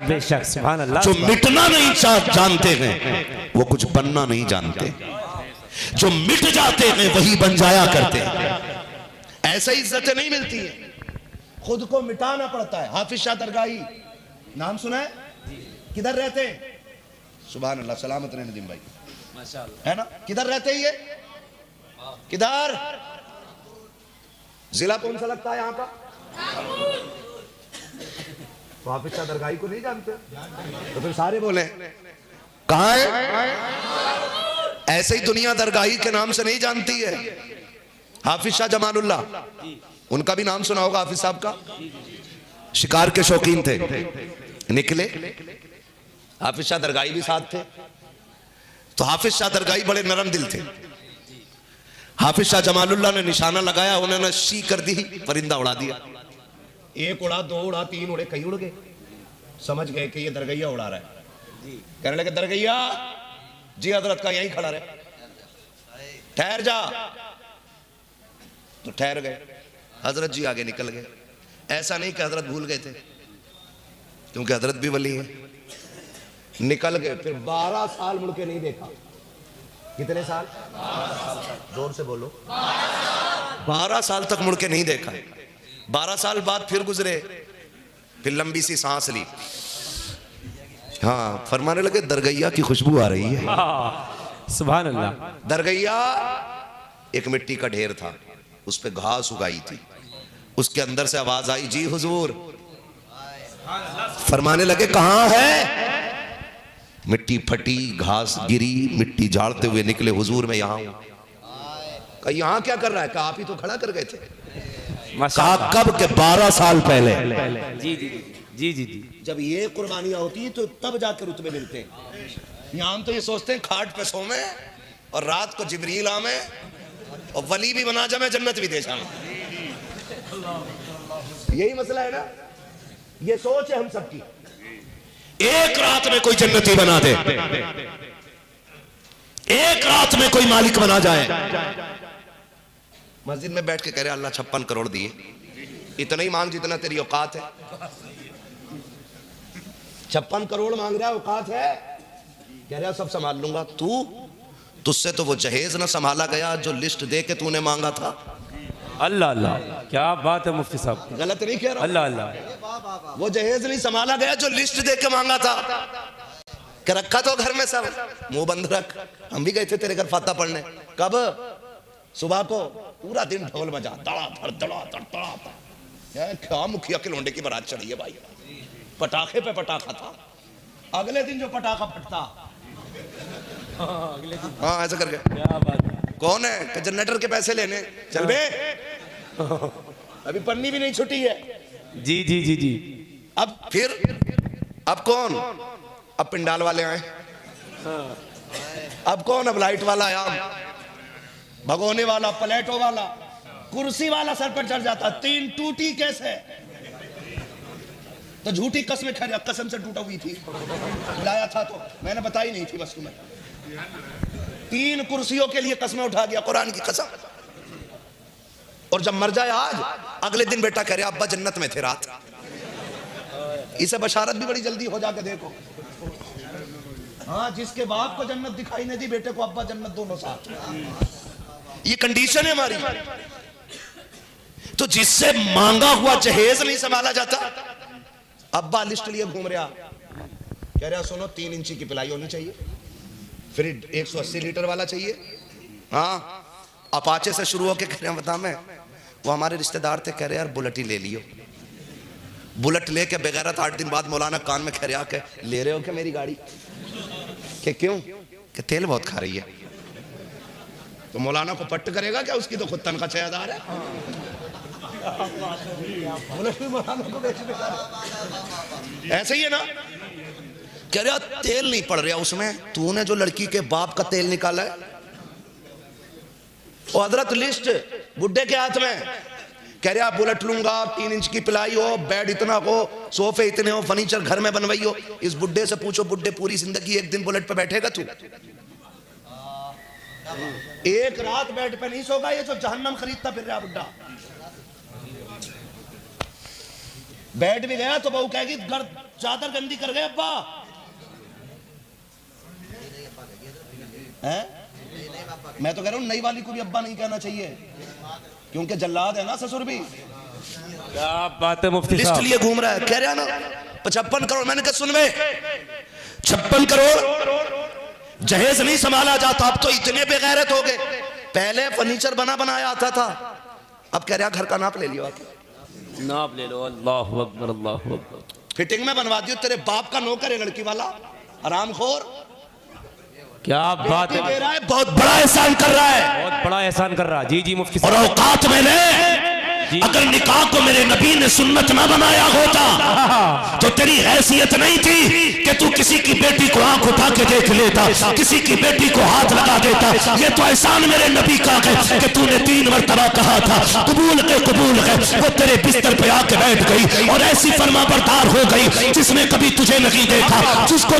बेशक सुभान अल्लाह। जो मिटना नहीं जानते हैं वो कुछ बनना नहीं जानते, जो मिट जाते हैं वही बन जाया करते हैं। ऐसे इज्जतें नहीं मिलती है, खुद को मिटाना पड़ता है। हाफिज शाह दरगाही नाम सुना है? किधर रहते हैं? सुभान अल्लाह, सलामत रहे नदीम भाई, माशाअल्लाह, है ना? किधर रहते हैं ये? किधर? जिला कौन सा लगता है यहाँ का? तो हाफिज शाह दरगाही को नहीं जानते तो फिर सारे बोले कहाँ है? ऐसे ही दुनिया दरगाही के नाम से नहीं जानती है। हाफिज शाह जमालुल्लाह, उनका भी नाम सुना होगा हाफिज साहब का। शिकार के शौकीन थे, निकले, हाफिज शाह दरगाही भी साथ थे। तो हाफिज शाह दरगाही बड़े नरम दिल थे। हाफिज शाह जमालुल्लाह ने निशाना लगाया, उन्होंने शी कर दी, परिंदा उड़ा दिया। एक उड़ा, दो उड़ा, तीन उड़े, कई उड़ गए। समझ गए कि ये दरगैया उड़ा रहा है। कहने लगे दरगैया जी हजरत का यहीं खड़ा रहे, ठहर जा। तो ठहर गए, हजरत जी आगे निकल गए। ऐसा नहीं कि हजरत भूल गए थे, क्योंकि हजरत भी वली है। निकल गए, फिर 12 साल मुड़ के नहीं देखा। कितने साल? जोर से बोलो। 12 साल तक मुड़ के नहीं देखा। 12 साल बाद फिर गुजरे, फिर लंबी सी सांस ली। हाँ, फरमाने लगे दरगैया की खुशबू आ रही है। सुभान अल्लाह। दरगैया एक मिट्टी का ढेर था, उस पे घास उगाई थी। उसके अंदर से आवाज आई, जी हुजूर। फरमाने लगे कहां है? मिट्टी फटी, घास गिरी, मिट्टी झाड़ते हुए निकले, हुजूर मैं यहां हूं। कहा यहां क्या कर रहा है? कहा आप ही तो खड़ा कर गए थे। कहा कब के? 12 साल पहले। जी जी जी जी जी। जब ये कुर्बानियां होती हैं तो तब जाकर रुतबे मिलते हैं। यहाँ हम तो ये सोचते हैं खाट पे सोवे और रात को जिब्रील आवे और वली भी बना जाए, जन्नत भी दे जाए। यही मसला है ना, ये सोच है हम सबकी। एक रात में कोई जन्नती बना दे, एक रात में कोई मालिक बना जाए। मस्जिद में बैठ के कह रहे अल्लाह 56 करोड़ दिए, इतना ही मांग जितना तेरी औकात है। 56 करोड़ मांग रहा है, औकात है? कह रहा सब संभाल लूंगा। तुझसे तो वो जहेज ना संभाला गया जो लिस्ट दे के तूने मांगा था। अल्लाह अल्लाह, क्या बात है मुफ्ती साहब, गलत नहीं कह रहा। अल्लाह अल्लाह। वो जहेज नहीं संभाला गया जो लिस्ट दे के मांगा था। कि रखा तो घर में सब, मुंह बंद रख। हम भी गए थे तेरे घर फाता पढ़ने। कब? सुबह को। पूरा दिन ढोल बजा, धड़ाधड़ धड़ाधड़ धड़ाधड़। क्या मुखिया के लोंडे की बारात चढ़ी है भाई, पटाखे पे पटाखा था। अगले दिन जो पटाखा फटता, अगले दिन, हाँ ऐसा करके, क्या बात है। कौन है? कि जनरेटर के पैसे लेने। चल बे, अभी पन्नी भी नहीं छुटी है। जी जी जी जी। अब फिर अब कौन? अब पिंडाल वाले आए। अब कौन? अब लाइट वाला आया, भगोने वाला, प्लेटो वाला, कुर्सी वाला सर पर चढ़ जाता। 3 टूटी कैसे? तो झूठी कसम खा, कसम से टूटा हुई थी, लाया था तो मैंने बताई नहीं थी बस तुम्हें। 3 कुर्सियों के लिए कसमें उठा गया, कुरान की कसम। और जब मर जाए आज, अगले दिन बेटा कह रहे अब्बा जन्नत में थे रात। इसे बशारत भी बड़ी जल्दी हो जाके देखो। हाँ, जिसके बाप को जन्नत दिखाई नहीं दी, बेटे को अब्बा जन्नत, दोनों साथ। ये कंडीशन है हमारी। तो जिससे मांगा हुआ जहेज नहीं संभाला जाता, अब्बा लिस्ट लिए घूम रहा, कह रहा सुनो 3 इंची की पिलाई होनी चाहिए, फिर 180 लीटर वाला चाहिए। हाँ, अपाचे से शुरू होके कह रहे हैं बता मैं, वो हमारे रिश्तेदार थे, कह रहे यार बुलेट ही ले लियो। बुलेट लेके बगैरत 8 दिन बाद मौलाना कान में कह रहा के ले रहे हो क्या मेरी गाड़ी? कि क्यों? कि तेल बहुत खा रही है। तो मौलाना को पट्ट करेगा क्या? उसकी तो खुद तनख्वाह 6000 है। ऐसे ही है ना। कह रहा तेल नहीं पड़ रहा उसमें, तूने जो लड़की के बाप का तेल निकाला है। और हजरत लिस्ट बुड्ढे के हाथ में, कह रहा बुलेट लूंगा, 3 इंच की पिलाई हो, बेड इतना हो, सोफे इतने हो, फर्नीचर घर में बनवाई हो। इस बुड्ढे से पूछो, बुड्ढे पूरी जिंदगी एक दिन बुलेट पे बैठेगा तू? एक रात बेड पे नहीं सोगा। ये जो जहन्नम खरीदता फिर रहा बुड्ढा। बैठ भी गया तो बहू कहेगी घर चादर गंदी कर गए अब्बा हैं? मैं तो कह रहा हूं नई वाली को भी अब्बा नहीं कहना चाहिए, क्योंकि जल्लाद है ना ससुर भी। क्या बात है मुफ्ती लिस्ट साहब। लिए घूम रहा है, कह रहा है ना 55 करोड़। मैंने कहा सुन में 56 करोड़ जहेज नहीं संभाला जाता, अब तो इतने बेगैरत हो गए। पहले फर्नीचर बना बनाया आता था, अब कह रहा घर का नाप ले लियो आके। नाप ले लो। अल्लाह अकबर अल्लाह अकबर। फिटिंग में बनवा दियो, तेरे बाप का नौकर है लड़की वाला, हरामखोर। क्या बात है, दे रहा है, बहुत बड़ा एहसान कर रहा है, बहुत बड़ा एहसान कर रहा। जी जी मुफ्ती और साहब। औकात में ले। अगर निकाह को मेरे नबी ने सुन्नत ना बनाया होता तो तेरी हैसियत नहीं थी कि तू किसी की बेटी को आंख उठा के देख लेता, किसी की बेटी को हाथ लगा देता। ये तो एहसान मेरे नबी का है कि तूने 3 मरतबा कहा था कबूल है। वो तेरे बिस्तर पे आके बैठ गई और ऐसी फरमाबरदार हो गई जिसने कभी तुझे नहीं देखा,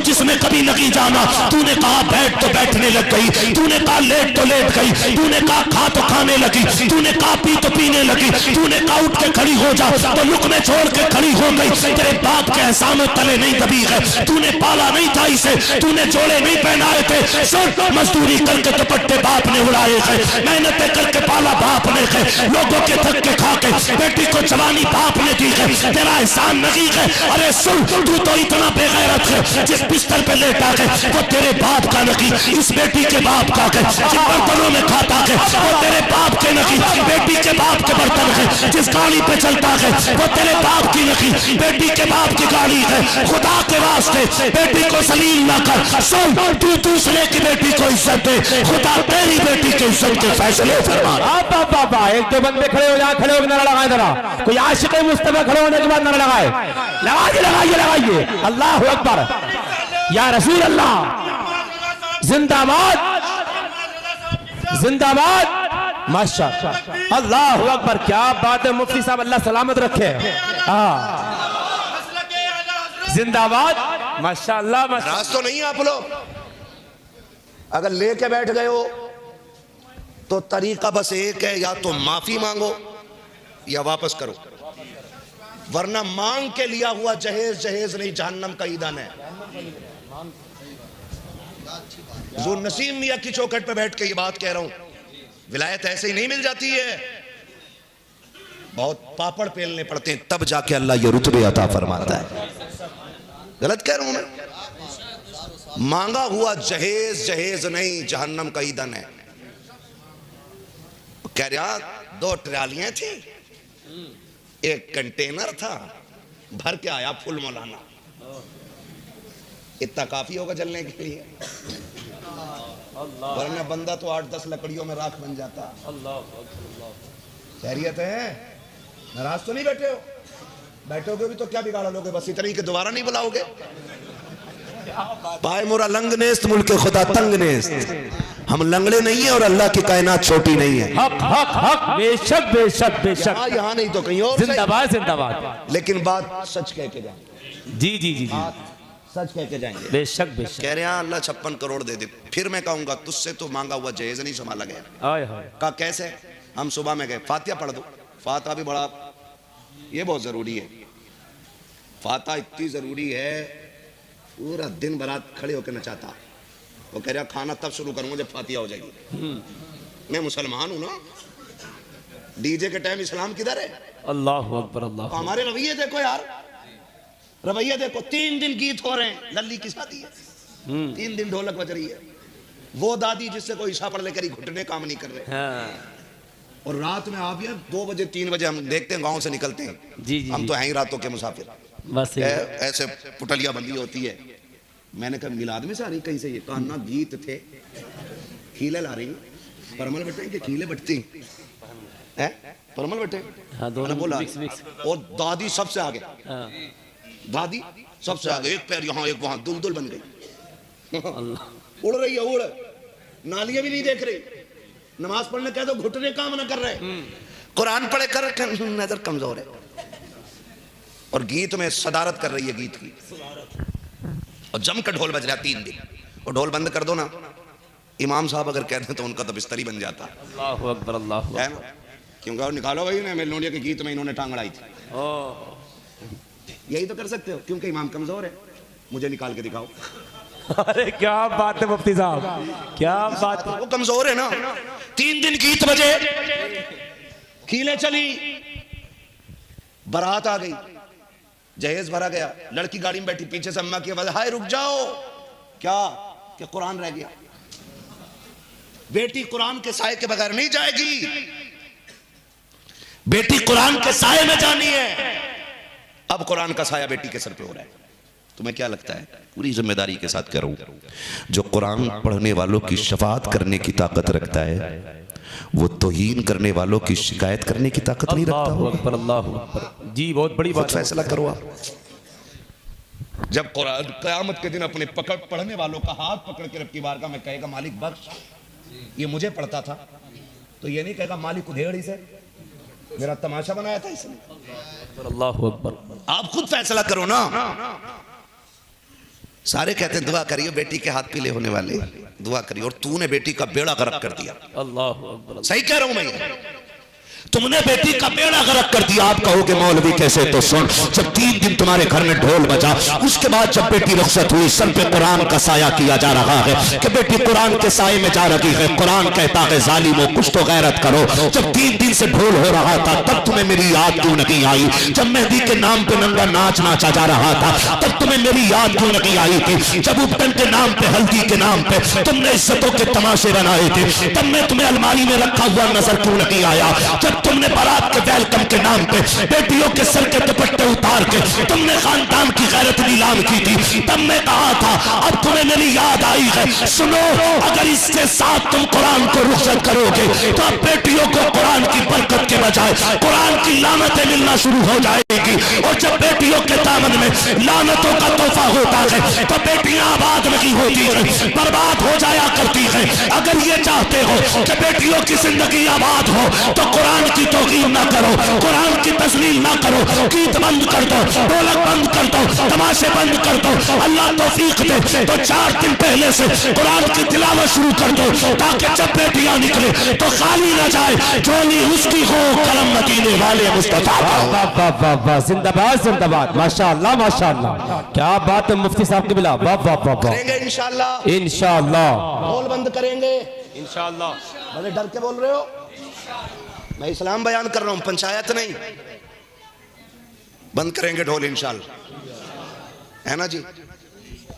जिसने कभी नहीं जाना। तूने कहा बैठ तो बैठने लग गई, तूने कहा लेट तो लेट गई, तूने कहा खा तो खाने लगी, तूने कहा पी तो पीने लगी, तूने कहा उठ के खड़ी हो जा तो लुकमे छोड़ के खड़ी हो गई। तेरे बाप के एहसानों तले नहीं दबी है, तूने पाला नहीं था इसे, तूने जोड़े नहीं पहनाए थे। सुन, मजदूरी करके दुपट्टे बाप ने उड़ाए थे, मेहनतें करके पाला बाप ने है, लोगों के धक्के खा के बेटी को जवानी बाप ने दी है, तेरा एहसान नहीं है। अरे सुन, तू तो इतना बेगैरत है, जिस बिस्तर पे लेटा है वो तेरे बाप का नहीं, इस बेटी के बाप का है। जिन बर्तनों में खाता है वो तेरे बाप के नहीं, बेटी के बाप के बर्तन है। जिस गाड़ी पे चलता है वो तेरे बाप की नहीं, बेटी के बाप की गाड़ी है। खुदा के वास्ते बेटी को सलील ना कर। सुन, तू दूसरे की बेटी को इज्जत दे, खुदा तेरी बेटी की इज्जत के फैसले फरमा। बाबा एक दो बंदे खड़े हो जाए, खड़े होकर नारा लगाए जरा। कोई आशिक मुस्तफा खड़े होने के बाद नारा लगाए, लगाइए। अल्लाह अकबर, या रसूल अल्लाह, जिंदाबाद जिंदाबाद। माशा अल्लाह अकबर, क्या बात है मुफ्ती साहब, अल्लाह सलामत रखे। जिंदाबाद माशाअल्लाह। नाराज तो नहीं आप लोग? अगर लेके बैठ गए हो तो तरीका बस एक है, या तो माफी मांगो या वापस करो, वरना मांग के लिया हुआ जहेज नहीं, जहन्नम का ईंधन है। जो नसीम मियां की चौखट पे बैठ के ये बात कह रहा हूं, विलायत ऐसे ही नहीं मिल जाती है, बहुत पापड़ पेलने पड़ते हैं, तब जाके अल्लाह ये रुतबे अता फरमाता है। गलत कह रहा हूं मैं? मांगा हुआ जहेज नहीं, जहन्नम का ईंधन है। कह रहा 2 ट्रालियां थी, एक कंटेनर था, भर के आया फुल मौलाना। इतना काफी होगा जलने के लिए, वरना बंदा तो 8-10 लकड़ियों में राख बन जाता। खैरियत है? नाराज तो नहीं बैठे हो? बैठोगे भी तो क्या बिगाड़ लोगे, बस इतनी कि दोबारा नहीं बुलाओगे। पाए मोरा लंग नेस्त मुल्के खुदा तंग नेस्त। हम लंगड़े नहीं है और अल्लाह की कायनात छोटी नहीं है। हक हक हक, बेशक बेशक बेशक। यहाँ नहीं तो कहीं और। जिंदाबाद जिंदाबाद। लेकिन बात सच कह के जाएंगे। जी जी जी जी, सच कह के जाएंगे। बेशक बेशक। कह रहे हैं अल्लाह 56 करोड़ दे दे, फिर मैं कहूंगा तुझसे तो मांगा हुआ जहेज नहीं संभाला गया। आए हाय। कहा कैसे? हम सुबह में गए, फातिहा पढ़ दो। फातिहा भी बड़ा, ये बहुत जरूरी है। फातिहा इतनी जरूरी है, पूरा दिन बारात खड़े होकर नचाता। वो कह रहा खाना तब शुरू करूंगा जब फातिहा हो जाएगी। मैं मुसलमान हूं ना, डीजे के टाइम इस्लाम किधर है? अल्लाह अकबर अल्लाह। तो हमारे रवैये देखो यार, रवैया देखो। 3 दिन गीत हो रहे हैं, लल्ली की शादी है, 3 दिन ढोलक बज रही है। वो दादी जिससे कोई ईशा पढ़ लेकर घुटने काम नहीं कर रहे। और रात में आप यार 2 बजे 3 बजे हम देखते हैं, गांव से निकलते हैं। जी जी, हम तो हैं ही रातों के मुसाफिर। बस ऐसे पुटलिया बंदी होती है। मैंने कहा मिलाद में से आ रही कहीं से? ये कहा ना गीत थे, खीले ला रही परमल बटे के खीले बटती है, परमल बटे। हाँ, दोनों बोला मिक्स मिक्स। और दादी सबसे आगे, हाँ। दादी सबसे आगे, एक पैर यहाँ एक वहां, दुलदुल बन गई। उड़ रही है, उड़, नालियां भी नहीं देख रही। नमाज पढ़ने कह दो घुटने काम ना कर रहे, कुरान पढ़े कर नजर कमजोर है। और गीत में सदारत कर रही है गीत की, और जम कर ढोल बज रहा 3 दिन। और ढोल बंद कर दो ना, इमाम साहब अगर कहते तो उनका तो बिस्तरी बन जाता। अल्लाह अकबर अल्लाह अकबर। क्योंकि और निकालो भाई ने मेलोडिया के गीत में इन्होंने टांग अड़ाई थी। यही तो कर सकते हो, क्योंकि इमाम कमजोर है। मुझे निकाल के दिखाओ। अरे क्या बात है मुफ्ती साहब, क्या बात है। वो कमजोर है ना। 3 दिन की ईद बजे कीलें चली, बारात आ गई, जहेज भरा गया, लड़की गाड़ी में बैठी, पीछे से अम्मा की आवाज, हाय रुक जाओ। क्या? कि कुरान रह गया। बेटी कुरान के साए के बगैर नहीं जाएगी, बेटी कुरान के साए में जानी है। अब कुरान का साया बेटी के सर पे हो रहा है। तुम्हें क्या लगता है? पूरी जिम्मेदारी के साथ कह रहा हूं, जो कुरान पढ़ने वालों की शफाअत करने की ताकत रखता है, वो तौहीन करने वालों की शिकायत करने की ताकत नहीं रखता। अल्लाहु अकबर, अल्लाहु अकबर। जी बहुत बड़ी बात। फैसला करो आप। जब कुरान क़यामत के दिन अपने पढ़ने वालों का हाथ पकड़ के रब की बारगाह में कहेगा, मालिक बख्श, ये मुझे पढ़ता था, तो ये नहीं कहेगा मालिक उधेड़ ही से, मेरा तमाशा बनाया था इसने। अल्लाहु अकबर। आप खुद फैसला करो ना। सारे कहते हैं दुआ करिए, बेटी के हाथ पीले होने वाले, दुआ करिए, और तूने बेटी का बेड़ा गर्क कर दिया। अल्लाहु अकबर। सही कह रहा हूं मैं, तुमने बेटी का बेड़ा गर्क कर दिया। आप कहोगे मौलवी कैसे? तो सुन, जब 3 दिन तुम्हारे घर में ढोल बजा, उसके बाद जब बेटी रुखसत हुई, सर पे कुरान का साया किया जा रहा है कि बेटी कुरान के साये में जा रही है। कुरान कहता है जालिमों कुछ तो गैरत करो। जब 3 दिन से ढोल हो रहा था, तब तुम्हें मेरी याद क्यों नहीं आई? जब मेहंदी के नाम पे नंगा नाच नाचा जा रहा था, तब तुम्हें मेरी याद क्यों नहीं आई थी? जब उपटन के नाम पे, हल्दी के नाम पे तुमने इज्जतों के तमाशे बनाए थे, तब मैं तुम्हें अलमारी में रखा हुआ नजर क्यों नहीं आया? जब तुमने बारात के वेलकम के नाम पे बेटियों के सर के दुपट्टे उतार के तुमने खानदान की गैरत नीलाम की थी, तब मैं कहा था अब तुम्हें मेरी याद आई है। सुनो, अगर इसके साथ तुम कुरान को रुखसत करोगे तो अब बेटियों को कुरान की बरकत के बजाय कुरान की लानतें मिलना शुरू हो जाएगी। और जब बेटियों के दामन में लानतों का तोहफा होता है तो बेटियां आबाद नहीं होती है, बर्बाद हो जाया करती है। अगर ये चाहते हो कि बेटियों की जिंदगी आबाद हो तो कुरान की तौहीन ना करो, कुरान की तस्लीम ना करो, गीत बंद कर दो, ढोलक बंद कर दो, तमाशे बंद कर दो। अल्लाह तौफीक दे तो 4 दिन पहले से कुरान की तिलावत शुरू कर दो, ताकि जब बेटियां निकले तो खाली ना जाए, झोली उसकी हो, कलम मदीने वाले मुस्तफा। वाह वाह वाह वाह, जिंदाबाद जिंदाबाद, माशाअल्लाह माशाअल्लाह, क्या बात है मुफ्ती साहब की बिला। वाह वाह वाह वाह। करेंगे इंशाअल्लाह, इंशाअल्लाह ढोल बंद करेंगे इंशाअल्लाह। बड़े डर के बोल रहे हो? मैं इस्लाम बयान कर रहा हूं, पंचायत नहीं। बंद करेंगे ढोल इंशाअल्लाह, है ना जी?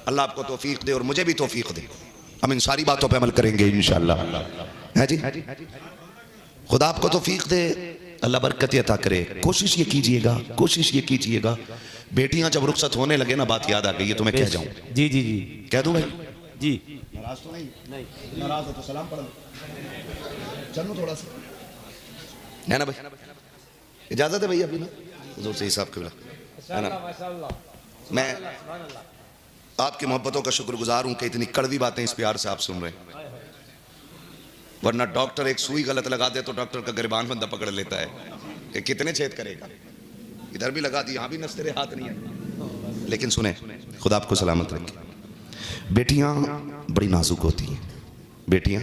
अल्लाह आपको तौफीक दे और मुझे भी तौफीक दे। हम इन सारी बातों पे अमल करेंगे इंशाअल्लाह, है जी? खुदा आपको तौफीक दे, अल्लाह बरकत अता करे। कोशिश ये कीजिएगा, कोशिश ये कीजिएगा, बेटियां जब रुखसत होने लगे ना, बात याद आ गई है तो मैं कह जाऊं। जी जी जी कह दूं भाई? जी। नाराज तो नहीं? नाराज हो तो सलाम पढ़ लो, चलो थोड़ा सा, है ना भाई? इजाजत है भैया अभी ना, हुजूर से हिसाब कबीला, है ना? मैं आपकी मोहब्बतों का शुक्रगुजार हूं कि इतनी कड़वी बातें इस प्यार से आप सुन रहे हैं। वरना डॉक्टर एक सुई गलत लगा दे तो डॉक्टर का गिरबान बंदा पकड़ लेता है कि कितने छेद करेगा, इधर भी लगा दी, यहां भी नस तेरे हाथ नहीं है। लेकिन सुने, खुदा आपको सलामत रखे। बेटियां बड़ी नाजुक होती हैं, बेटियां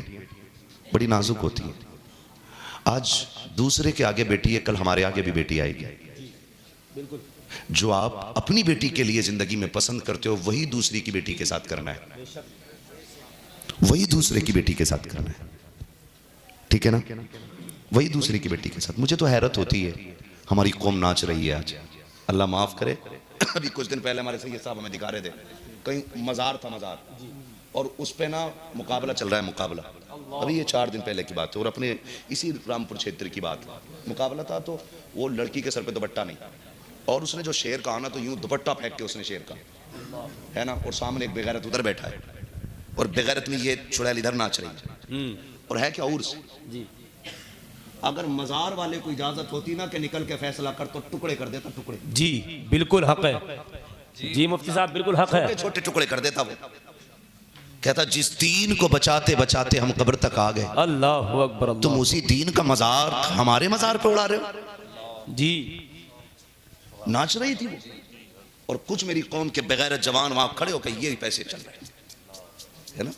बड़ी नाजुक होती हैं। आज दूसरे के आगे बेटी है, कल हमारे आगे भी बेटी आएगी। जो आप अपनी बेटी के लिए जिंदगी में पसंद करते हो, वही दूसरी की बेटी के साथ करना है, वही दूसरे की बेटी के साथ करना है, ठीक है ना? वही दूसरे की बेटी के साथ। मुझे तो हैरत होती है, हमारी कौम नाच रही है आज, अल्लाह माफ करे। अभी कुछ दिन पहले हमारे सैयद साहब हमें दिखा रहे थे, कहीं मज़ार था, मज़ार, और उस पे ना मुकाबला चल रहा है, मुकाबला। अभी ये 4 दिन पहले की बात है, और अपने इसी रामपुर क्षेत्र की बात, मुकाबला था। तो वो लड़की के सर पे दुपट्टा नहीं, और उसने जो शेर कहा ना, तो यूं दुपट्टा फेंक के उसने शेर कहा, है ना? और सामने एक बेगैरत उधर बैठा है, और बेगैरत में ये चुड़ैल इधर नाच रही है, और है क्या उर्स जी। अगर मज़ार वाले को इजाजत होती ना कि निकल के फैसला कर, तो टुकड़े कर देता, टुकड़े। जी बिल्कुल हक है जी मुफ्ती साहब, बिल्कुल हक है। छोटे टुकड़े कर देता वो। कहता जिस दीन को बचाते बचाते हम कब्र तक आ गए, अल्लाहु अकबर। तुम उसी दीन का मज़ार हमारे मज़ार पे उड़ा रहे हो जी। नाच रही थी वो, और कुछ मेरी कौम के बगैरत जवान वहां खड़े होकर ये पैसे चल रहे हैं ना,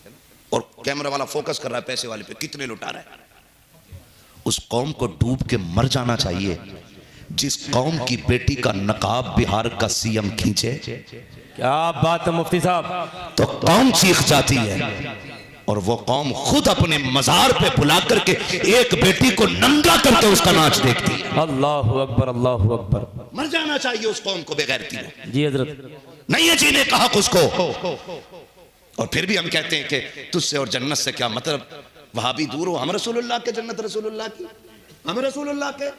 और कैमरा वाला फोकस कर रहा है पैसे वाले पे, कितने लुटा रहा है। उस कौम को डूब के मर जाना चाहिए जिस कौम की बेटी का नकाब बिहार का सीएम खींचे, क्या बात है मुफ्ती साहब, तो कौम चीख जाती है और वो कौम खुद अपने मजार पे बुला करके एक बेटी को नंगा करके उसका नाच देखती है। अल्लाह अकबर, अल्लाह अकबर। मर जाना चाहिए उस कौम को बेगैरती में। जी हजरत, नहीं है जीने का हक उसको। और फिर भी हम कहते हैं कि तुझसे और जन्नत से क्या मतलब, वहां भी दूर हो, हम रसूलुल्लाह के, जन्नत रसूलुल्लाह की, हम रसूलुल्लाह के,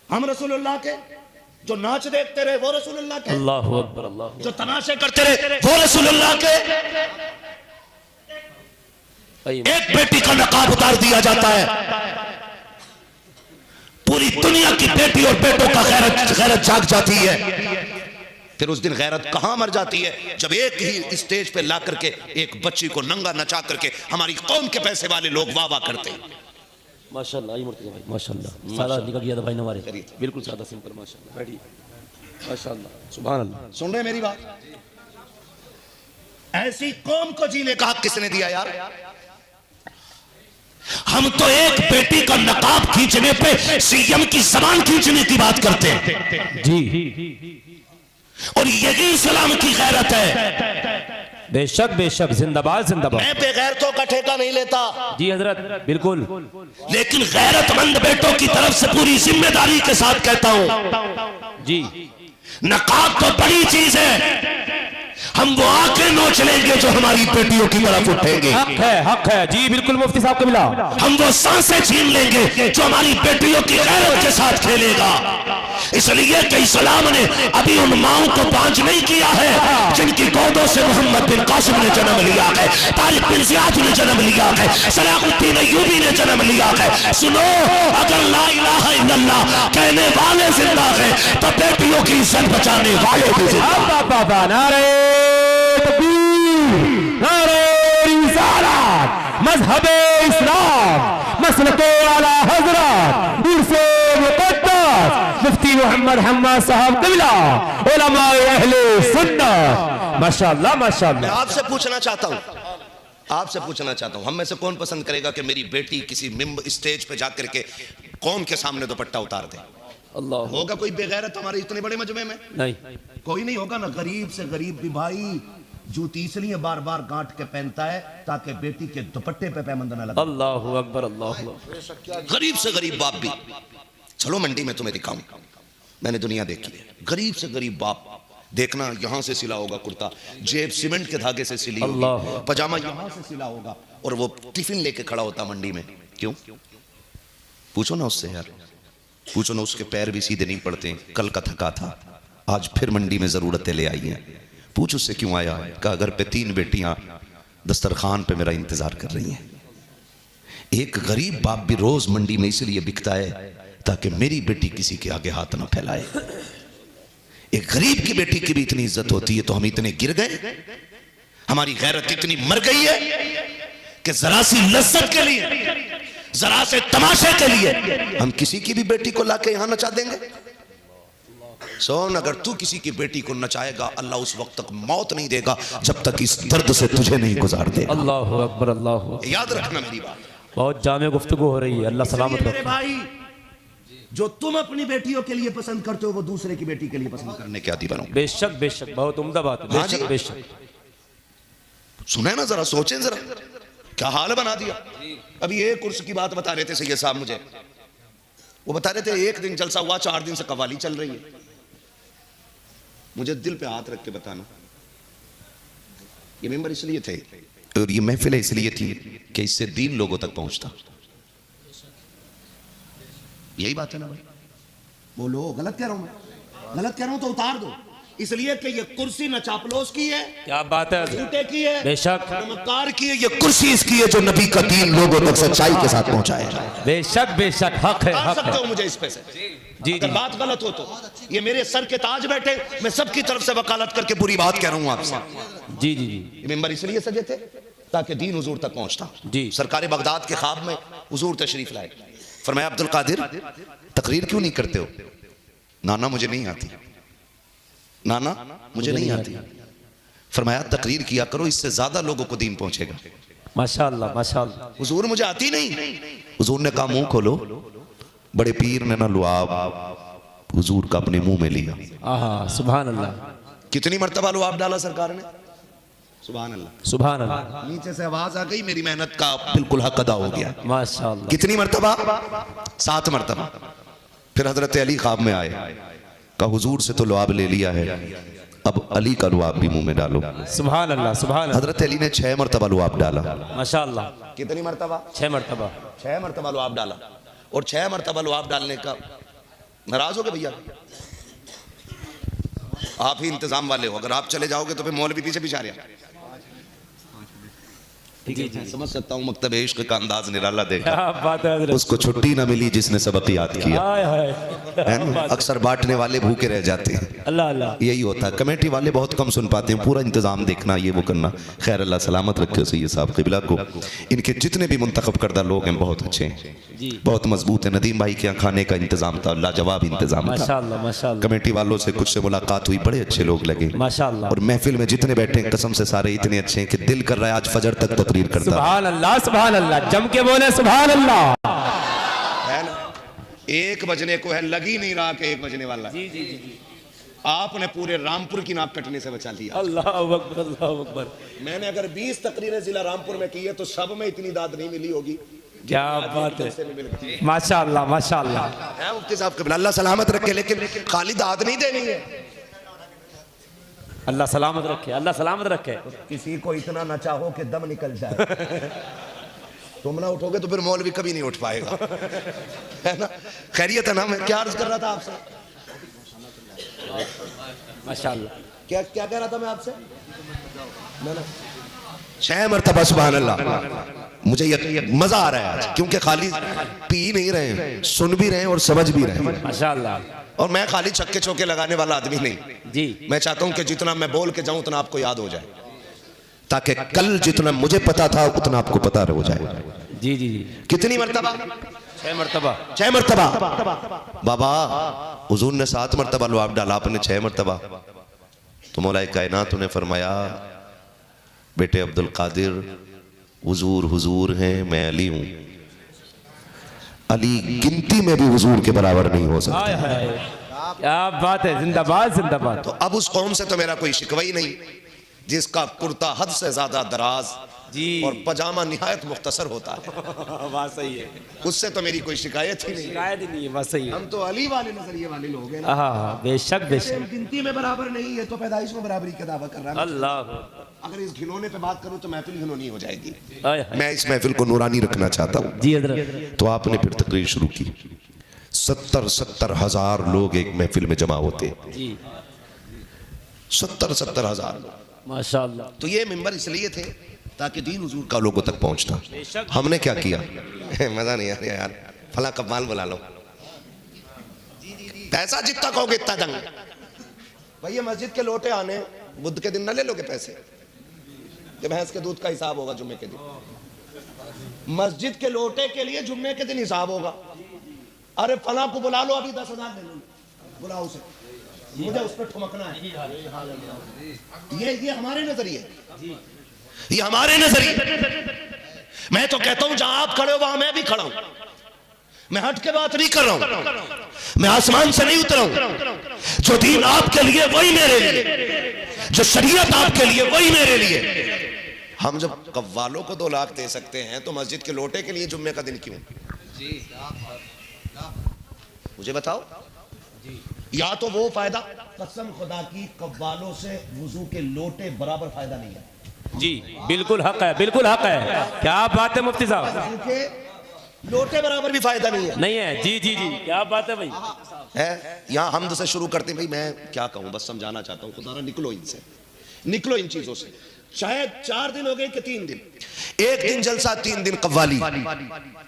हम रसूलुल्लाह के। जो नाच देखते रहे वो रसूलुल्लाह के, अल्लाह अकबर, अल्लाह। जो तमाशे करते रहे वो रसूलुल्लाह के। एक बेटी का नकाब उतार दिया जाता है, पूरी दुनिया की बेटी और बेटों का गैरत जाग जाती है। फिर उस दिन गैरत कहां मर जाती है, जब एक ही स्टेज पे ला करके एक बच्ची को नंगा नचा करके हमारी कौम के पैसे वाले लोग वाह वाह करते हैं। माशाल्लाह, ये मुर्तजा भाई माशाल्लाह, सादा निकल गया था भाई हमारे, बिल्कुल सादा सिंपल, माशाल्लाह। बैठिए, माशाल्लाह, सुभान अल्लाह। सुन रहे मेरी बात? ऐसी कौम को जीने का हक किसने दिया यार? हम तो एक बेटी का नकाब खींचने पे सीएम की जबान खींचने की बात करते हैं जी, और यही इस्लाम की गैरत है। बेशक बेशक, जिंदाबाद जिंदाबाद। मैं बेगैरतों का ठेका नहीं लेता जी हजरत, बिल्कुल। लेकिन गैरतमंद बेटों की तरफ से पूरी जिम्मेदारी के साथ कहता हूं, जी, नकाब तो बड़ी चीज है, हम वो आंखें नोच लेंगे जो हमारी बेटियों की तरफ उठेंगे। हक है जी, बिल्कुल मुफ्ती साहब को मिला। हम वो सांसें छीन लेंगे जो हमारी बेटियों की गैरत के साथ खेलेगा। इसलिए कि इस्लाम ने अभी उन माओं को बांझ नहीं किया है जिनकी गोदों से मोहम्मद बिन कासिम ने जन्म लिया है, तारिक बिन जियाद ने जन्म लिया है, सलाहुद्दीन अय्यूबी ने जन्म लिया है। सुनो, अगर ला इलाहा इल्लल्लाह कहने वाले जिंदा है तो बेटियों की इज्जत बचाने वाले भी जिंदा। नारे तकबीर, नारे रिसालत, मज़हबे इस्लाम, मसलके आला हज़रत, उर्से मुक़द्दस मुफ्ती मोहम्मद हम्माद साहब क़िबला, उलमाए अहले सुन्नत। माशाअल्लाह माशाअल्लाह। मैं आपसे पूछना चाहता हूं, आपसे पूछना चाहता हूं, हम में से कौन पसंद करेगा कि मेरी बेटी किसी स्टेज पे जाकर के कौम के सामने दुपट्टा उतार दे? अल्लाह। होगा कोई बेगैरत हमारे इतने बड़े मजमे में? नहीं, कोई नहीं होगा ना। गरीब से गरीब भी भाई जूती इसलिए बार बार गांठ के पहनता है ताकि बेटी के दुपट्टे पे पैबंद न लगे। अल्लाह अकबर, अल्लाह। गरीब से गरीब बाप भी, चलो मंडी में तुम्हें दिखाऊं, मैंने दुनिया देखी है। गरीब से गरीब बाप, देखना यहां से सिला होगा कुर्ता, जेब सीमेंट के धागे से सिली होगी, पजामा यहां से सिला होगा, और वो टिफिन लेके खड़ा होता मंडी में। क्यों? पूछो ना उससे यार, पूछो ना, उसके पैर भी सीधे नहीं पड़ते। कल का थका था, आज फिर मंडी में जरूरतें ले आई हैं। पूछ उससे क्यों आया? कहा घर पे 3 बेटियां दस्तरखान पे मेरा इंतजार कर रही हैं। एक गरीब बाप भी रोज मंडी में इसलिए बिकता है ताकि मेरी बेटी किसी के आगे हाथ ना फैलाए। एक गरीब की बेटी की भी इतनी इज्जत होती है तो हम इतने गिर गए, हमारी गैरत इतनी मर गई है कि जरा सी लज्जत के लिए, जरा से तमाशे के लिए हम किसी की भी बेटी को लाके यहां नचा देंगे। सोन, अगर तू किसी की बेटी को नचाएगा, अल्लाह उस वक्त तक मौत नहीं देगा जब तक इस दर्द से तुझे नहीं गुजार देगा। अल्लाह अकबर, अल्लाह। याद रखना मेरी बात, बहुत जामे गुफ्तगू हो रही है, अल्लाह सलामत मेरे भाई। जो तुम अपनी बेटियों के लिए पसंद करते हो वो दूसरे की बेटी के लिए पसंद करने के आदी बनो। बेशक बेशक, बहुत उम्दा बात है, बेशक बेशक। सुने ना, जरा सोचें, जरा क्या हाल बना दिया। अभी एक कुर्स की बात बता रहे थे सैयद साहब मुझे, वो बता रहे थे एक दिन जलसा हुआ, 4 दिन से कव्वाली चल रही है। मुझे दिल पे हाथ रख के बताना, ये मेंबर इसलिए थे और ये महफिल इसलिए थी कि इससे दीन लोगों तक पहुंचता। यही बात है ना भाई? बोलो, गलत कह रहा हूं मैं? गलत कह रहा हूं तो उतार दो। इसलिए कि ये कुर्सी न चापलोस की है, क्या बात है, झूठे की है, बेशक नमकार की है। ये कुर्सी इसकी है जो नबी का दीन लोगों तक सच्चाई के साथ पहुंचाए। बेशक बेशक, हक है, हक सकते हो मुझे इस पे से जी, अगर बात गलत हो तो ये मेरे सर के ताज बैठे, मैं सबकी तरफ से वकालत करके बुरी बात कह रहा हूं आपसे। जी जी जी। ये मेंबर इसलिए सजे थे ताकि दीन हुजूर तक पहुंचता। जी। सरकार बगदाद के ख्वाब में हुजूर तशरीफ लाए, फरमाया अब्दुल कादिर तकरीर क्यों नहीं करते हो? नाना मुझे नहीं आती, नाना मुझे नहीं आती। फरमाया तकरीर किया करो, इससे ज्यादा लोगों को दीन पहुंचेगा। माशाअल्लाह माशाअल्लाह। हुजूर मुझे आती नहीं। हुजूर ने कहा मुंह खोलो, बड़े पीर ने ना लुआब हुजूर का अपने मुंह में लिया। आहा सुभान अल्लाह, कितनी मर्तबा लुआब डाला सरकार ने? सुभान अल्लाह, सुभान अल्लाह, नीचे से आवाज आ गई, मेरी मेहनत का बिल्कुल हक अदा हो गया। माशाअल्लाह। कितनी मर्तबा? 7 मर्तबा। फिर हजरत अली ख्वाब में आए, कहा हुजूर से तो लुआब ले लिया है, अब अली का लुआब भी मुंह में डालो। सुभान अल्लाह, सुभान अल्लाह। हजरत अली ने 6 मर्तबा लुआब डाला। माशाअल्लाह। कितनी मर्तबा? 6 मरतबा। 6 मर्तबा लुआब डाला। और 6 मर्तबा लुआब डालने का नाराज हो गए भैया? आप ही इंतजाम वाले हो, अगर आप चले जाओगे तो फिर मौलवी पीछे पीछे आ रहे हैं। समझ सकता हूँ, मकतब इश्क का अंदाज निराला देखा। क्या बात है हज़रत। उसको छुट्टी ना मिली जिसने सबक याद किया, हाय हाय। है ना? अक्सर बांटने वाले भूखे रह जाते हैं। अल्लाह अल्लाह। यही होता है, कमेटी वाले बहुत कम सुन पाते हैं, पूरा इंतजाम देखना, ये वो करना। खैर अल्लाह सलामत रखे सैयद साहब क़िबला को। इनके जितने भी मुंतखब करदा लोग हैं बहुत अच्छे हैं, बहुत मजबूत है। नदीम भाई के यहाँ खाने का इंतजाम था, लाजवाब इंतजाम था। माशाअल्लाह माशाअल्लाह। कमेटी वालों से कुछ से मुलाकात हुई, बड़े अच्छे लोग लगे माशाअल्लाह। और महफिल में जितने बैठे हैं कसम से सारे इतने अच्छे हैं कि दिल कर रहा है आज फजर तक तकरीर करता। सुभान अल्लाह, सुभान अल्लाह। जम के बोले सुभान अल्लाह। है ना? 1 बजने को है, लग ही नहीं रहा कि 1 बजने वाला। जी जी जी। आपने पूरे रामपुर की नाक कटने से बचा लिया। अल्लाह अकबर, अल्लाह अकबर। मैंने अगर 20 तकरीरें जिला रामपुर में की है तो सब में इतनी दाद नहीं मिली होगी। क्या बात है, माशाअल्लाह माशाअल्लाह। है मुफ्ती साहब क़िबला, अल्लाह सलामत रखे, लेकिन खाली दाद नहीं देनी है। अल्लाह सलामत रखे, अल्लाह सलामत रखे। किसी को इतना न चाहो कि दम निकल जाए। तुम ना उठोगे तो फिर मौलवी कभी नहीं उठ पाएगा। है ना? खैरियत है ना? मैं क्या अर्ज कर रहा था आपसे? माशाअल्लाह। क्या क्या कह रहा था मैं आपसे? 6 मरतबा सुभान अल्लाह। मुझे ये मजा आ रहा है आज, क्योंकि खाली पी नहीं रहे हैं, सुन भी रहे हैं और समझ भी रहे हैं। माशाअल्लाह। और मैं खाली छक्के चौके लगाने वाला आदमी नहीं जी। मैं चाहता हूं कि जितना मैं बोल के जाऊं उतना आपको याद हो जाए, ताकि कल जितना मुझे पता था उतना आपको पता हो जाए। जी जी जी। कितनी मर्तबा? 6 मरतबा। 6 मर्तबा। बाबा हुजूर ने 7 मर्तबा लुआब डाला, आपने 6 मर्तबा। तो मौलाए कायनात ने फरमाया, बेटे अब्दुल कादिर, हुजूर हुजूर हैं, मैं अली हूं। अली गिनती में भी हुजूर के बराबर नहीं हो सकता। क्या बात है, जिंदाबाद जिंदाबाद। तो अब उस कौम से तो मेरा कोई शिकवा ही नहीं जिसका कुर्ता हद से ज्यादा दराज जी और पजामा निहायत मुख्तसर होता है। बात सही है, उससे तो मेरी कोई शिकायत ही नहीं। शिकायत ही नहीं है, बात सही है। हम तो अली वाले नजरिए वाले लोग हैं ना। हाँ बेशक बेशक। गिनती में बराबर नहीं है तो पैदाइश में बराबरी का दावा कर रहा है। अल्लाह। अगर इस घिनौने पे बात करूं तो महफिल घिनौनी हो जाएगी। आय हाय। मैं इस महफिल को नूरानी रखना चाहता हूँ। जी हज़रत। तो आपने फिर तकरीर शुरू की। 70 हजार लोग एक महफिल में जमा होते। जी 70 हजार लोग। माशाअल्लाह। तो ये मिंबर इसलिए थे ताकि दीन हुजूर का लोगों तक पहुंचता। हमने क्या किया? मजा नहीं आ रहा यार, फला कब्बाल बुला लो, पैसा जितना कहोगे इतना दंग। भैया मस्जिद के लोटे आने बुध के दिन ना ले लोगे पैसे, जब भैंस के दूध का हिसाब होगा जुम्मे के दिन। मस्जिद के लोटे के लिए जुम्मे के दिन हिसाब होगा। अरे फला को बुला लो, अभी 10,000 ले लो, बुलाओ उसे, मुझे उस पर ठुमकना है। ये हमारे नजरिए, ये हमारे नजरिए। मैं तो कहता हूं जहां आप खड़े हो वहां मैं भी खड़ा हूं। मैं हट के बात नहीं कर रहा हूं, मैं आसमान से नहीं उतरा हूं। जो दीन आपके लिए वही मेरे लिए, जो शरीयत आपके लिए वही मेरे लिए। हम जब कव्वालों को 2 लाख दे सकते हैं तो मस्जिद के लोटे के लिए जुम्मे का दिन क्यों? मुझे बताओ। या तो वो फायदा, कसम खुदा की कव्वालों से वुजू के लोटे बराबर फायदा नहीं है। जी बिल्कुल हक है, बिल्कुल हक है। क्या बात है मुफ्ती साहब, वुजू के लोटे बराबर भी फायदा नहीं है। नहीं है। जी जी जी, क्या बात है भाई। है यहाँ हमद से शुरू करते हैं। भाई मैं क्या कहूँ, बस समझाना चाहता हूँ। खुदा निकलो इनसे, निकलो इन चीजों से। शायद 4 दिन हो गए कि 3 दिन, 1 दिन जलसा 3 दिन कव्वाली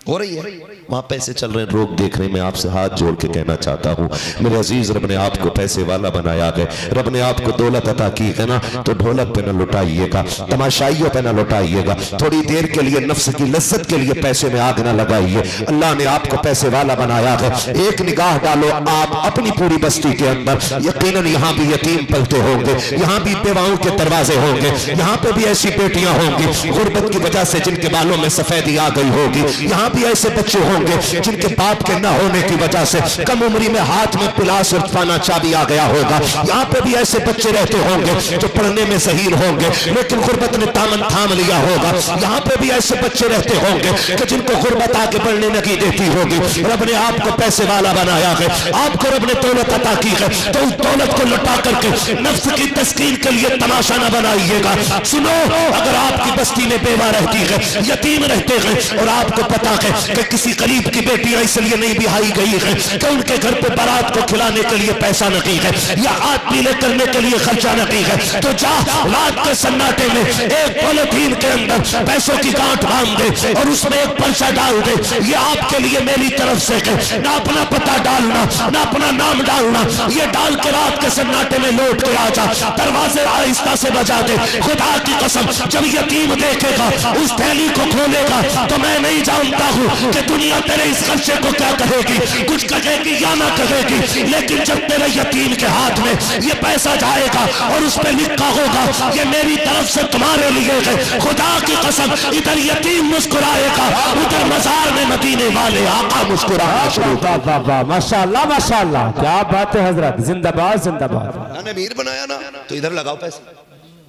हो रही है। वहां पैसे चल रहे हैं, लोग देख रहे हैं। मैं आपसे हाथ जोड़ के कहना चाहता हूँ, मेरे अजीज, रब ने आपको पैसे वाला बनाया है, रब ने आपको दौलत अता की है ना, तो ढोलक पे न लुटाइएगा, तमाशाइयों पे न लुटाइएगा। थोड़ी देर के लिए नफ्स की लज्जत के लिए पैसे में आग न लगाइए। अल्लाह ने आपको पैसे वाला बनाया है। एक निगाह डालो आप अपनी पूरी बस्ती के अंदर, यकीनन यहाँ भी यतीम पलते होंगे, यहाँ भी बेवाओं के दरवाजे होंगे, यहाँ पे भी ऐसी बेटियां होंगी गुर्बत की वजह वजह से जिनके बालों में सफेदी आ गई होगी। यहाँ भी ऐसे बच्चे होंगे जिनके बाप के न होने की वजह से कम उम्री में हाथ में पिलास और पाना चाबी आ गया होगा। यहाँ पे भी ऐसे बच्चे रहते होंगे जो पढ़ने में ज़हीन होंगे लेकिन गुर्बत ने दामन थाम लिया होगा। यहाँ पे भी ऐसे बच्चे रहते होंगे कि जिनको गुर्बत आके बढ़ने नहीं देती होगी। रब ने आपको पैसे वाला बनाया है, आपको रब ने दौलत अता की है, तो उस दौलत को लुटा करके नफ्स की तस्कीन के लिए तमाशा न बनाइएगा। सुनो, अगर आपकी बस्ती में बेवा रहती है, यतीम रहते हैं और आपको पता है कि किसी गरीब की बेटियां इसलिए नहीं बिहाई गई है कि उनके घर पे बारात को खिलाने के लिए पैसा नहीं है या हाथ पीले करने के लिए खर्चा नहीं है, तो जा रात के सन्नाटे में एक पॉलिथीन के अंदर पैसों की गांठ बांध दे और उसमें एक पर्चा डाल दे। ये आपके लिए मेरी तरफ से है। ना अपना पता डालना, ना अपना नाम डालना, ये डाल के रात के सन्नाटे में लौट के आ जा। दरवाजे आहिस्ता से बजा दे। खुदा की कसम, जब यतीम देखेगा उस थैली को खोलेगा तो मैं नहीं जानता हूँ कि दुनिया तेरे इस खर्चे को क्या कहेगी, कुछ कहेगी या ना कहेगी, लेकिन जब तेरे यतीम के हाथ में ये पैसा जाएगा और उस पर लिखा होगा ये मेरी तरफ से तुम्हारे लिए है, खुदा की कसम इधर यतीम मुस्कुराएगा, उधर मजार में मदीने वाले आका मुस्कुराना शुरू कर। माशाल्लाह माशाल्लाह, क्या बात है हजरत, जिंदाबाद जिंदाबाद। मैंने अमीर बनाया ना तो इधर लगाओ पैसे,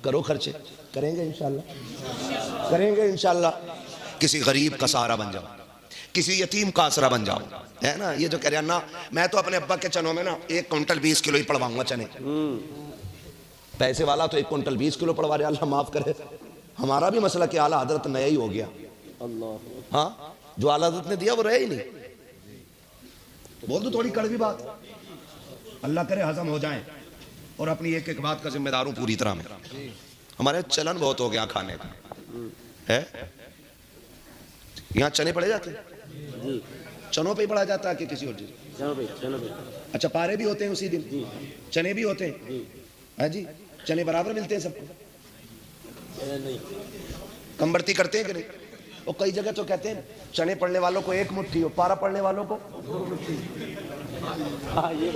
करो खर्चे, करेंगे इंशाल्लाह, करेंगे इंशाल्लाह। किसी गरीब का सहारा बन जाओ, किसी यतीम का आसरा बन जाओ, है ना। ये जो कह रहे हैं ना, मैं तो अपने अब्बा के चनों में ना 1 क्विंटल 20 किलो ही पड़वाऊंगा चने। पैसे वाला तो 1 क्विंटल 20 किलो पड़वा रहे, अल्लाह माफ करे। हमारा भी मसला कि आला हजरत नया ही हो गया। हाँ, जो आला हजरत ने दिया वो रहे ही नहीं। बोल दो थोड़ी कड़वी बात, अल्लाह करे हजम हो जाए। और अपनी एक एक बात का जिम्मेदार हूं पूरी तरह में। हमारे चलन बहुत हो गया खाने का, है यहाँ चने पड़े जाते हैं, चनों पे ही पड़ा जाता है कि किसी और चीज। अच्छा, पारे भी होते हैं उसी दिन, चने भी होते हैं, है जी। चने बराबर मिलते हैं सबको, कम बढ़ती करते हैं कि नहीं। और कई जगह तो कहते हैं चने पड़ने वालों को 1 मुट्ठी और पारा पड़ने वालों को 2 मुट्ठी। हाँ, ये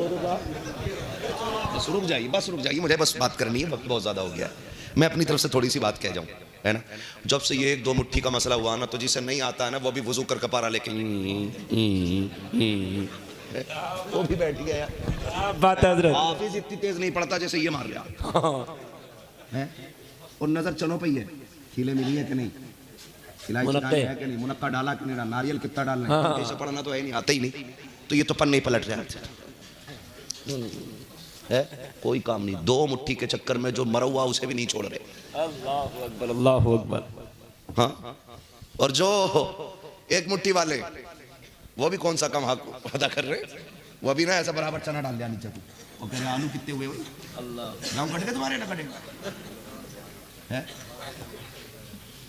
बस रुक जाइए, बस रुक जाइए, मुझे बस बात करनी है, वक्त बहुत ज्यादा हो गया है। मैं अपनी तरफ से थोड़ी सी बात कह जाऊं, है ना। जब से ये 1-2 मुट्ठी का मसला हुआ ना, तो जिसे नहीं आता है ना वो भी वजू कर पारा लेके वो भी बैठ गया। बात है हजरत, हाफिज इतनी तेज नहीं पड़ता जैसे ये मार गया है। और नजर चनों पे ही है, खीले मिली है कि नहीं, इलायची डाली है कि नहीं, मुनक्का डाला कि नहीं, नारियल कितना डालना है, ऐसा पढ़ना तो है नहीं, आता ही नहीं। तो ये तो पन्ने ही पलट रहा है, कोई काम नहीं। 2 मुट्ठी के चक्कर में जो मरा हुआ उसे भी नहीं छोड़ रहे। अल्लाहु अकबर, अल्लाहु अकबर। हाँ, और जो 1 मुट्ठी वाले वो भी कौन सा कम हक अदा कर रहे, वो भी ना ऐसा बराबर चना डाल दिया नीचे को, और कह रहे आलू कितने हुए भाई, अल्लाह गाँव कट गए तुम्हारे, ना कटेगा है।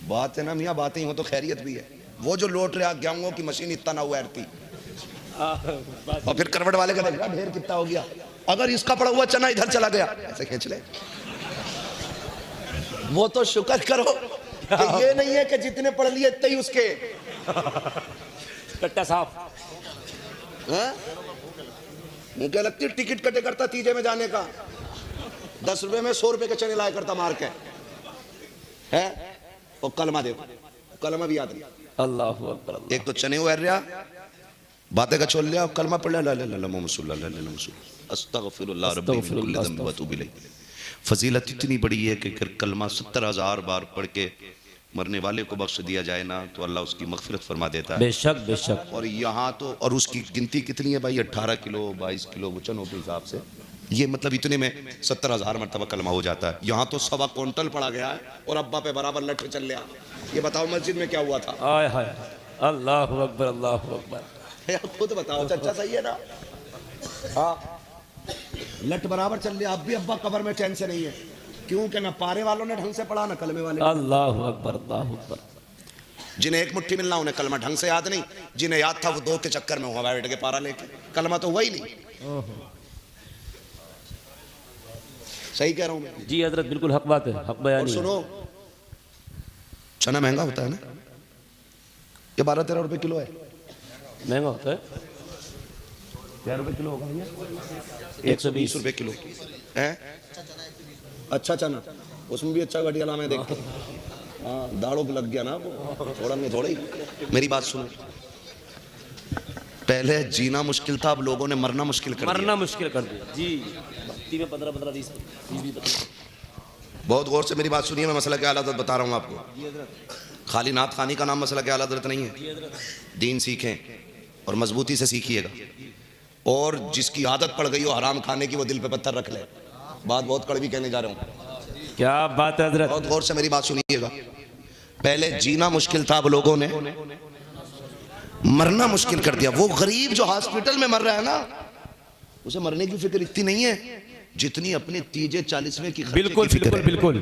बात है ना मियाँ, बातें ही हो तो खैरियत भी है। वो जो लौट रहा गेहूं की मशीन इतना ना हुआ थी, और फिर करवट वाले का देख रहा ढेर कितना हो गया। अगर इसका पड़ा हुआ चना इधर चला गया, ऐसे खींच ले। वो तो शुक्र करो कि ये नहीं है कि जितने पढ़ लिए इतने ही उसके कट्टा साहब। मुझे लगती है टिकट कटे करता तीजे में जाने का, 10 रुपए में 100 रुपए के चने लाया करता मार के, है। और कलमा देखो, कलमा भी याद नहीं। अल्लाहु अकबर। एक तो चने हुए रहा, बातें का छोड़ लिया, कलमा पढ़ लिया, फजीलत इतनी बड़ी है कि कलमा 70,000 बार पढ़ के मरने वाले को बख्श दिया जाए ना, तो अल्लाह उसकी मगफिरत फरमा देता है। बेशक बेशक। और यहाँ तो, और उसकी गिनती कितनी है भाई, 18 किलो 22 किलो वचनों के हिसाब से, ये मतलब इतने में 70,000 मरतबा कलमा हो जाता है। यहाँ तो 1.25 क्विंटल पड़ा गया है और अब्बा पे बराबर लठ चल लिया। ये बताओ मस्जिद में क्या हुआ था। आय हाय, अल्लाहु अकबर, अल्लाहु अकबर। खुद बताओ, चर्चा सही है ना। हाँ, लठ बराबर चल लिया, अब भी अब्बा कब्र में चैन से नहीं है, क्योंकि ना पारे वालों ने ढंग से पढ़ा ना कलमे वाले। अल्लाहु अकबर, अल्लाहु अकबर। जिन्हें 1 मुट्ठी मिलना उन्हें कलमा ढंग से याद नहीं, जिन्हें याद था वो 2 के चक्कर में हुआ बैठ के पारा लेके, कलमा तो हुआ ही नहीं। सही कह रहा हूं मैं जी हजरत, बिल्कुल हक बात है, हक बयानी। सुनो, चना महंगा होता है ना, ये 12-13 रुपए किलो है। महंगा होता है, 13 रुपए किलो होगा भैया, 120 रुपए किलो है। अच्छा चना, उसमें भी अच्छा घटिया मैं देखता हाँ दाड़ों पे लग गया ना वो, थोड़ा नहीं थोड़ा ही। मेरी बात सुनो, पहले जीना मुश्किल था, अब लोगों ने मरना मुश्किल कर दिया। मरना मुश्किल कर दिया जी। भक्ति में 15-15 20 बहुत गौर से मेरी बात सुनिए, मैं मसला क्या हज़रत बता रहा हूँ आपको। खाली नात खानी का नाम मसला क्या हज़रत नहीं है। दीन सीखें और मजबूती से सीखिएगा, और जिसकी आदत पड़ गई हो हराम खाने की वो दिल पे पत्थर रख ले। बात बहुत कड़वी कहने जा रहा हूँ। क्या बात है हजरत। बहुत गौर से मेरी बात सुनिएगा। पहले जीना मुश्किल था, अब लोगों ने मरना मुश्किल कर दिया। वो गरीब जो हॉस्पिटल में मर रहा है ना, उसे मरने की फिक्र इतनी नहीं है जितनी अपने 30-40वें की बिल्कुल बिल्कुल बिल्कुल।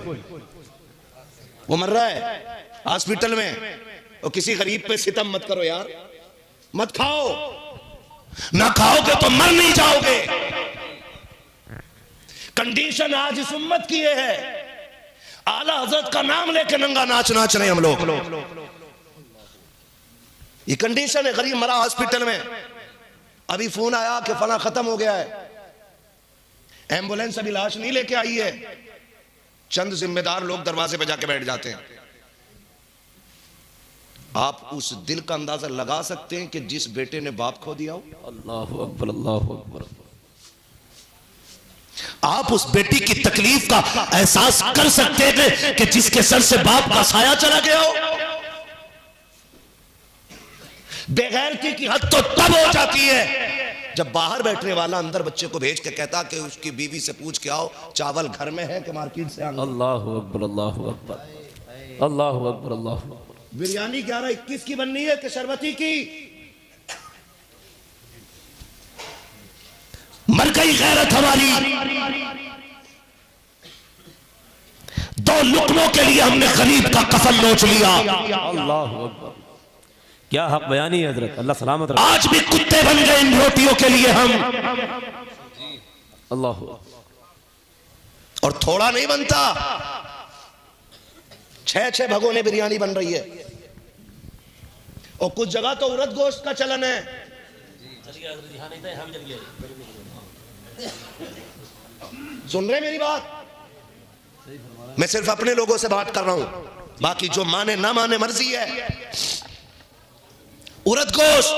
वो मर रहा है हॉस्पिटल में, और किसी गरीब पे सितम मत करो यार, मत खाओ, ना खाओगे तो मर नहीं जाओगे। कंडीशन आज इस उम्मत की ये है, आला हजरत का नाम लेके नंगा नाच नाच रहे हम लोग। ये कंडीशन है, गरीब मरा हॉस्पिटल में, अभी फोन आया कि फला खत्म हो गया है, एम्बुलेंस अभी लाश नहीं लेके आई है। चंद जिम्मेदार लोग दरवाजे पे जाके बैठ जाते हैं। आप उस दिल का अंदाजा लगा सकते हैं कि जिस बेटे ने बाप खो दिया हो। अल्लाहु अकबर अल्लाहु अकबर। आप उस बेटी की तकलीफ का एहसास कर सकते हैं कि जिसके सर से बाप का साया चला गया हो। बेगैरती की हद तो तब हो जाती है जब बाहर बैठने वाला अंदर बच्चे को भेज के कहता कि उसकी बीवी से पूछ के आओ चावल घर में है कि मार्केट से आना। अल्लाहु अकबर अल्लाहु अकबर अल्लाहु अकबर अल्लाहु अकबर। बिरयानी 11-21 की बननी है कि शरबती की? मर गई गैरत हमारी। 2 लुकमों के लिए हमने गरीब का कफन नोच लिया। अल्लाहु अकबर। क्या हक बयानी है हजरत, अल्लाह सलामत रखे। आज भी कुत्ते बन गए इन रोटियों के लिए हम। अल्लाहु। और थोड़ा नहीं बनता, 6-6 भगोने बिरयानी बन रही है। और कुछ जगह तो उड़द गोश्त का चलन है। सुन रहे मेरी बात? मैं सिर्फ अपने लोगों से बात कर रहा हूं, बाकी जो माने ना माने मर्जी है। उड़द गोश्त।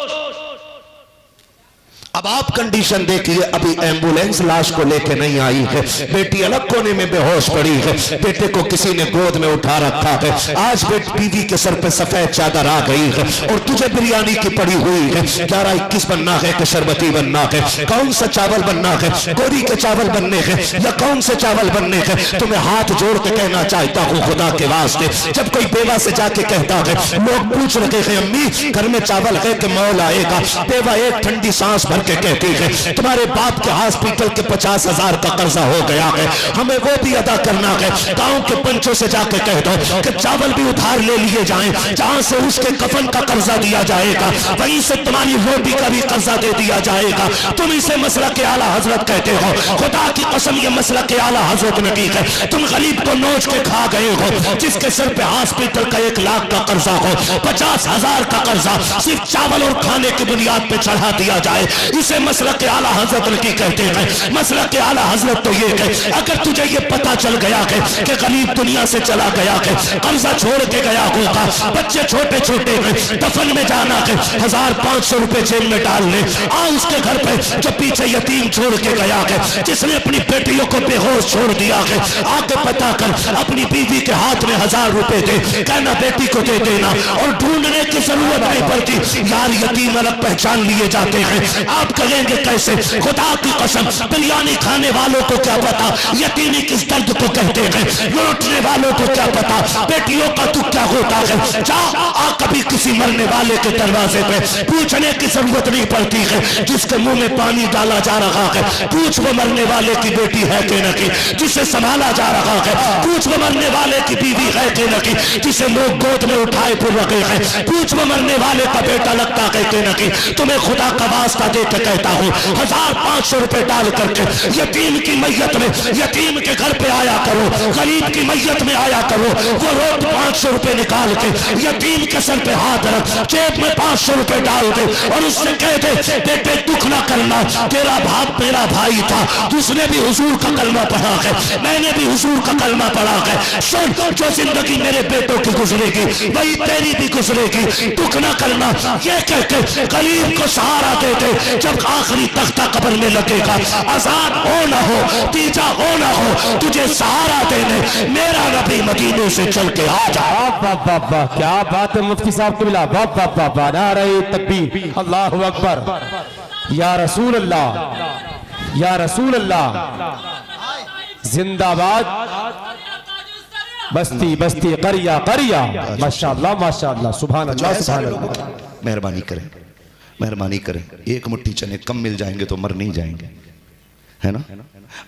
अब आप कंडीशन देखिए, अभी एम्बुलेंस लाश को लेके नहीं आई है, बेटी अलग कोने में बेहोश पड़ी है, बेटे को किसी ने गोद में उठा रखा है। आज बीवी के सर पे सफेद चादर आ गई है और तुझे बिरयानी की पड़ी हुई है। 11-21 बनना है कि शरबती बनना है? कौन सा चावल बनना है? गोरी के चावल बनने हैं या कौन से चावल बनने हैं? तुम्हें हाथ जोड़ के कहना चाहता हूँ खुदा के वास्ते, जब कोई बेवा से जाके कहता है, लोग पूछ रहे हैं अम्मी घर में चावल है कि मौल आएगा, बेवा एक ठंडी सांस भर के कहती है तुम्हारे बाप के हॉस्पिटल के 50,000 का कर्जा हो गया है, हमें वो भी अदा करना है। गांव के पंचों से जाके कह दो कि चावल भी उधार ले लिए जाएं, जहां से उसके कफन का कर्जा दिया जाएगा वहीं से तुम्हारी रोटी का भी कर्जा दे दिया जाएगा। तुम इसे मसला के आला हजरत कहते हो, खुदा की कसम ये मसला के आला हजरत ने की है। तुम गरीब को नोच के खा गए हो, जिसके सर पे हॉस्पिटल का 1 लाख का कर्जा हो, 50,000 का कर्जा सिर्फ चावल और खाने की बुनियाद पे चढ़ा दिया जाए, इसे मसला के आला हजरत की कहते हैं। मसला के आला हजरत तो ये है, अगर तुझे ये पता चल गया है कि गरीब दुनिया से चला गया है, कर्जा छोड़ के गया होगा, बच्चे छोटे छोटे हैं, दफन में जाना है, 1,500 रुपए जेब में डाल ले, आ उसके घर पे जो पीछे यतीम छोड़ के गया है, जिसने अपनी बेटियों को बेहोश छोड़ दिया है, आके पता कर अपनी बीवी के हाथ में 1,000 रुपए दे, कहना बेटी को दे देना, और ढूंढने की जरूरत नहीं पड़ती। यार यतीम अलग पहचान लिए जाते हैं, आप कहेंगे कैसे? खुदा की कसम बिरयानी खाने वालों को क्या पता यतीमी किस दर्द को कहते हैं, लौटने वालों को क्या पता बेटियों का दुख क्या होता है। जा आ कभी किसी मरने वाले के दरवाजे पे, पूछने की जरूरत नहीं पड़ती है, जिसके मुंह में पानी डाला जा रहा है, पूछ वो मरने वाले की बेटी है कि नहीं, जिसे संभाला जा रहा है, पूछ वो मरने वाले की बीवी है कि नहीं, जिसे लोग गोद में उठाए फिर रखे हैं, पूछ वो मरने वाले का बेटा लगता है कि नहीं। तुम्हें खुदा का वास्ता देकर मैं कहता हूँ 1500 रुपए डाल करके यतीम की मैयत में, यतीम के घर पे आया करो, गरीब की मैयत में आया करो। वो रोज 500 रुपए निकाल के यतीम के सर पे हाथ रख, जेब में 500 रुपए डाल दे और उससे कह दे बेटे दुख ना करना, तेरा बाप मेरा भाई था, उसने भी हुजूर का कलमा पढ़ा है, मैंने भी हुजूर का कलमा पढ़ा है। सुन, जो जिंदगी मेरे बेटों की गुजरेगी वही तेरी भी गुजरेगी, दुख ना करना। ये कहते गरीब को सहारा देते, जब आखिरी तख्ता कब्र में लगेगा, आजाद हो ना हो, तीजा हो ना हो, तुझे सहारा देने मेरा नबी मदीने से चल के आ जा। वाह वाह वाह, क्या बात है मुफ्ती साहब को मिला। वाह वाह वाह वाह, नारे तकबीर, अल्लाहु अकबर, या रसूल अल्लाह, या रसूल अल्लाह, जिंदाबाद। बस्ती बस्ती करिया करिया, माशाअल्लाह माशाअल्लाह, सुभान अल्लाह सुभान अल्लाह। मेहरबानी करें, मेहरबानी करें, एक मुट्ठी चने कम मिल जाएंगे तो मर नहीं जाएंगे, है ना।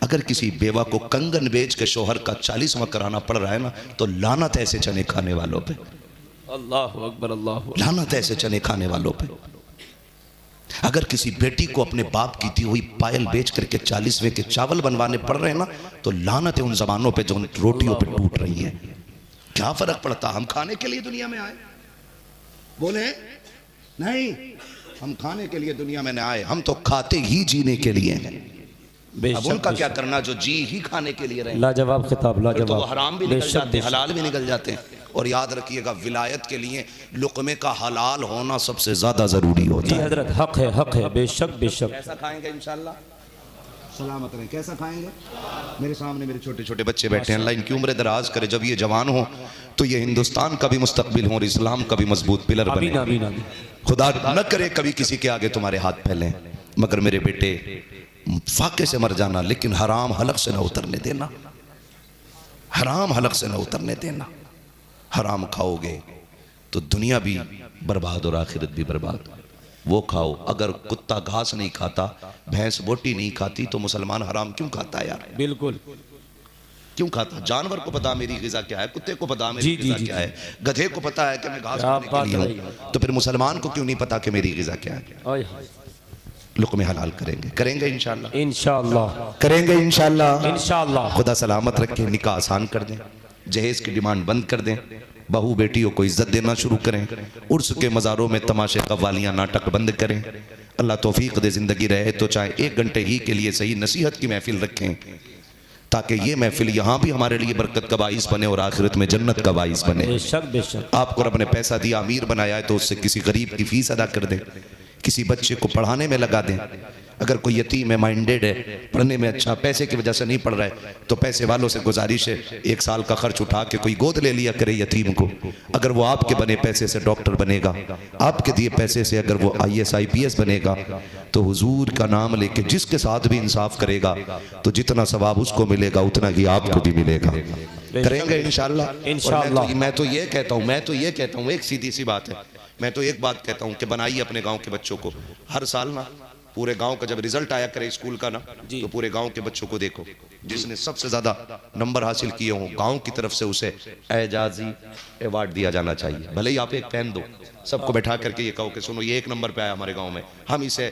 अगर किसी बेवा को कंगन बेच के शोहर का 40वां कराना पड़ रहा है ना, तो लानत ऐसे चने खाने वालों पे, अल्लाहु अकबर, अल्लाहु लानत ऐसे चने खाने वालों पे। अगर किसी बेटी को अपने बाप की दी हुई पायल बेच करके 40वें के चावल बनवाने पड़ रहे हैं ना, तो लानत है उन जबानों पे जो उन रोटियों पे टूट रही है। क्या फर्क पड़ता, हम खाने के लिए दुनिया में आए? बोले नहीं, हम खाने के लिए दुनिया में न आए, हम तो खाते ही जीने के लिए हैं। अब उनका क्या करना जो जी ही खाने के लिए रहे। लाजवाब खिताब, लाजवाब। तो वो हराम भी निकल जाते हैं, हलाल भी निकल जाते हैं। और याद रखिएगा, विलायत के लिए लुक़मे का हलाल होना सबसे ज्यादा जरूरी होता है। हजरत हक है, हक है, बेशक बेशक। कैसा खाएंगे इंशाल्लाह, सलामत रहें। कैसा खाएंगे? मेरे सामने मेरे छोटे छोटे बच्चे बैठे हैं, अल्लाह इनकी उम्र दराज करे, जब ये जवान हो तो ये हिंदुस्तान का भी मुस्तकबिल हो और इस्लाम का भी मजबूत पिलर बने। खुदा न करे कभी किसी के आगे तुम्हारे हाथ फैलें, मगर मेरे बेटे फाके से मर जाना, लेकिन हराम हलक से न उतरने देना, हराम हलक से न उतरने देना। हराम खाओगे तो दुनिया भी बर्बाद और आखिरत भी बर्बाद। वो खाओ, अगर कुत्ता घास नहीं खाता, भैंस बोटी नहीं खाती, तो मुसलमान हराम क्यों खाता है यार? बिल्कुल क्यों खाता? जानवर को पता मेरी ग़िज़ा क्या है, कुत्ते को पता मेरी ग़िज़ा क्या है, गधे को पता है कि मैं घास खाने के लिए हूं, तो फिर मुसलमान को क्यों नहीं पता कि मेरी ग़िज़ा क्या है? लुक़मे हलाल करेंगे, करेंगे इंशाअल्लाह, इंशाअल्लाह करेंगे इंशाअल्लाह, इंशाअल्लाह। खुदा सलामत रखे, निकाह आसान कर दें, जहेज की डिमांड बंद कर दें, बहू बेटियों को इज्जत देना शुरू करें, उर्स के मज़ारों में तमाशे कव्वालियाँ नाटक बंद करें। अल्लाह तौफीक दे, ज़िंदगी रहे तो चाहे 1 घंटे ही के लिए सही नसीहत की महफिल रखें, ताकि ये महफिल यहाँ भी हमारे लिए बरकत का बाइस बने और आखिरत में जन्नत का बाइस बने। बेशक बेशक। आपको रब ने पैसा दिया, अमीर बनाया है, तो उससे किसी गरीब की फीस अदा कर दें, किसी बच्चे को पढ़ाने में लगा दें। अगर कोई यतीम है, माइंडेड है, पढ़ने में अच्छा, पैसे की वजह से नहीं पढ़ रहा है, तो पैसे वालों से गुजारिश है 1 साल का खर्च उठा के कोई गोद ले लिया करे यतीम को। अगर वो आपके बने पैसे से डॉक्टर बनेगा, आपके दिए पैसे से अगर वो IAS IPS बनेगा, तो हुजूर का नाम लेके जिसके साथ भी इंसाफ करेगा, तो जितना सवाब उसको मिलेगा उतना ही आपको भी मिलेगा। करेंगे इंशाअल्लाह, इंशाअल्लाह। मैं तो ये कहता हूँ, एक सीधी सी बात है, मैं तो एक बात कहता हूँ कि बनाइए अपने गाँव के बच्चों को, हर साल ना पूरे गांव का जब रिजल्ट आया करे स्कूल का ना, तो पूरे गांव के बच्चों को देखो, जिसने सबसे ज्यादा नंबर हासिल किए हों, गांव की तरफ से उसे एजाजी अवार्ड दिया जाना चाहिए। भले ही आप एक पेन दो, सबको बैठा करके ये कहो कि सुनो ये 1 नंबर पे आया हमारे गांव में, हम इसे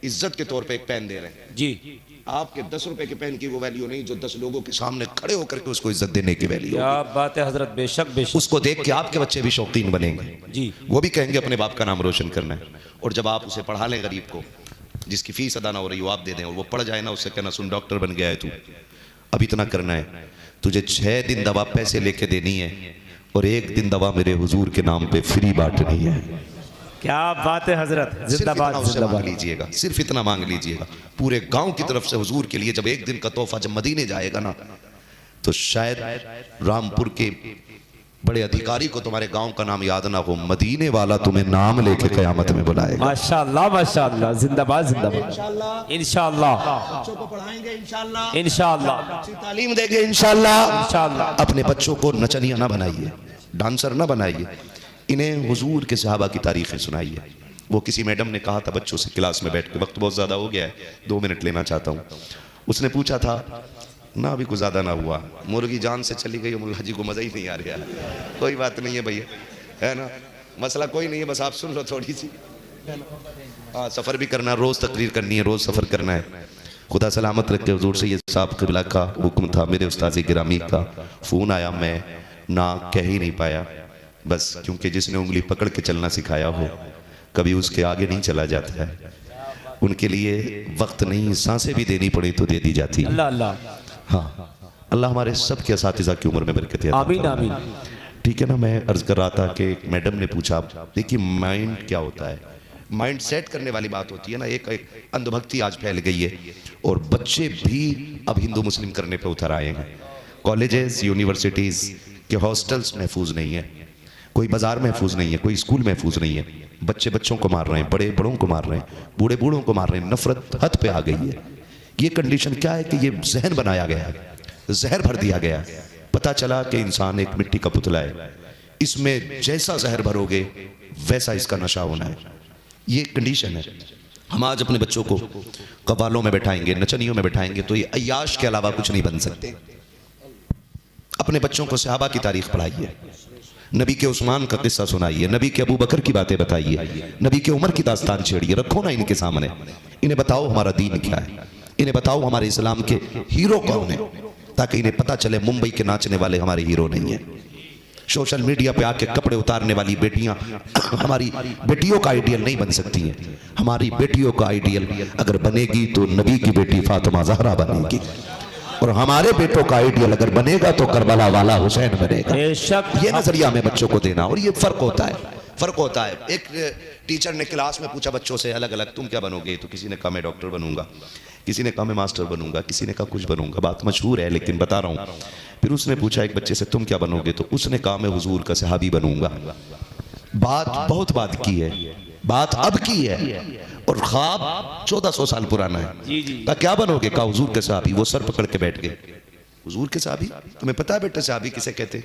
इज्जत के तौर पे एक पेन दे रहे हैं जी। आपके 10 रुपए के पेन की वो वैल्यू नहीं जो 10 लोगों के सामने खड़े होकर के उसको इज्जत देने की वैल्यू। क्या बात है हजरत, बेशक बेशक। उसको देख के आपके बच्चे भी शौकीन बनेंगे जी, वो भी कहेंगे अपने बाप का नाम रोशन करना है। और जब आप उसे पढ़ा लें, गरीब को जिसकी फीस अदा ना हो रही हो आप दे दें, और वो पढ़ जाए ना, उससे कहना सुन डॉक्टर बन गया है तू, अब इतना करना है, तुझे 6 दिन दवा पैसे लेके देनी है और 1 दिन दवा मेरे हुजूर के नाम पे फ्री बांटनी है। क्या बात है हजरत, जिंदाबाद मांग लीजिएगा, सिर्फ इतना मांग लीजिएगा पूरे गांव की तरफ से हुजूर के लिए। जब 1 दिन का तोहफा जब मदीने जाएगा ना, तो शायद रामपुर के बड़े अधिकारी को तुम्हारे गांव का नाम याद ना हो, मदीने वाला तुम्हें नाम लेके कयामत में बुलाएगा। माशाअल्लाह माशाअल्लाह, जिंदाबाद जिंदाबाद। इंशाअल्लाह बच्चों को पढ़ाएंगे, इंशाअल्लाह इंशाअल्लाह, अच्छी तालीम देंगे इंशाअल्लाह। इंशाअल्लाह। अपने बच्चों को नचनिया ना बनाइए, डांसर ना बनाइए, इन्हें हुजूर के सहाबा की तारीखें सुनाइए। वो किसी मैडम ने कहा था बच्चों से क्लास में बैठ के, वक्त बहुत ज़्यादा हो गया है, 2 मिनट लेना चाहता हूँ। उसने पूछा था ना, अभी कुछ ज़्यादा ना हुआ, मुर्गी जान से चली गई, मुल्ला जी को मज़ा ही नहीं आ रहा। कोई बात नहीं है भैया, है ना, मसला कोई नहीं है, बस आप सुन लो थोड़ी सी, हाँ, सफ़र भी करना, रोज़ तकरीर करनी है, रोज़ सफ़र करना है। खुदा सलामत रखे। हुजूर से ये साहब क़िबला का हुक्म था, मेरे उस्ताद गिरामी का फ़ोन आया, मैं ना कह ही नहीं पाया, बस क्योंकि जिसने उंगली पकड़ के चलना सिखाया हो कभी उसके आगे नहीं चला जाता है। उनके लिए वक्त नहीं, सांसें भी देनी पड़ी तो दे दी जाती है। अल्लाह अल्लाह। हाँ, अल्लाह हमारे सब के असातिज़ा की उम्र में बरकत अता आमीन फरमाए। आमीन। ठीक है ना। मैं अर्ज़ कर रहा था कि एक मैडम ने पूछा, देखिए माइंड क्या होता है, माइंड सेट करने वाली बात होती है ना। एक अंधभक्ति आज फैल गई है और बच्चे भी अब हिंदू मुस्लिम करने पे उतर आए हैं। कॉलेजेस यूनिवर्सिटीज़ के हॉस्टल्स महफूज नहीं है, कोई बाजार महफूज नहीं है, कोई स्कूल महफूज नहीं है। बच्चे बच्चों को मार रहे हैं, बड़े बड़ों को मार रहे हैं, बूढ़े बूढ़ों को मार रहे हैं। नफरत हद पे आ गई है। ये कंडीशन क्या है कि ये जहन बनाया गया है, जहर भर दिया गया है। पता चला कि इंसान एक मिट्टी का पुतला है, इसमें जैसा जहर भरोगे वैसा इसका नशा होना है। ये कंडीशन है। हम आज अपने बच्चों को कव्वालों में बैठाएंगे, नचनियों में बैठाएंगे तो ये अय्याश के अलावा कुछ नहीं बन सकते। अपने बच्चों को सहाबा की तारीख पढ़ाइए, नबी के उस्मान का किस्सा सुनाइए, नबी के अबू बकर की बातें बताइए, नबी के उमर की दास्तान छेड़िए। रखो ना इनके सामने, इन्हें बताओ हमारा दीन क्या है, इन्हें बताओ हमारे इस्लाम के हीरो कौन है, ताकि इन्हें पता चले मुंबई के नाचने वाले हमारे हीरो नहीं है। सोशल मीडिया पे आके कपड़े उतारने वाली बेटियां हमारी बेटियों का आइडियल नहीं बन सकती हैं। हमारी बेटियों का आइडियल अगर बनेगी तो नबी की बेटी फातिमा ज़हरा बनेगी, और हमारे बेटों का आइडियल अगर बनेगा तो करबला वाला हुसैन बनेगा। ये नजरिया में बच्चों को देना, और ये फर्क होता है, फर्क होता है। एक टीचर ने क्लास में पूछा बच्चों से अलग अलग, तुम क्या बनोगे? तो किसी ने कहा मैं डॉक्टर बनूंगा, किसी ने कहा मैं मास्टर बनूंगा, किसी ने कहा कुछ बनूंगा। बात मशहूर है लेकिन बता रहा हूँ। फिर उसने पूछा एक बच्चे से तुम क्या बनोगे? तो उसने कहा मैं हुजूर का सहाबी बनूंगा। बात बहुत बात की है, बात अब की है, और ख्वाब 1400 साल पुराना है। कहा क्या बनोगे? कहा हुजूर के सहाबी। वो सर पकड़ के बैठ गए। हुजूर के सहाबी? तुम्हें पता है बेटे सहाबी किसे कहते?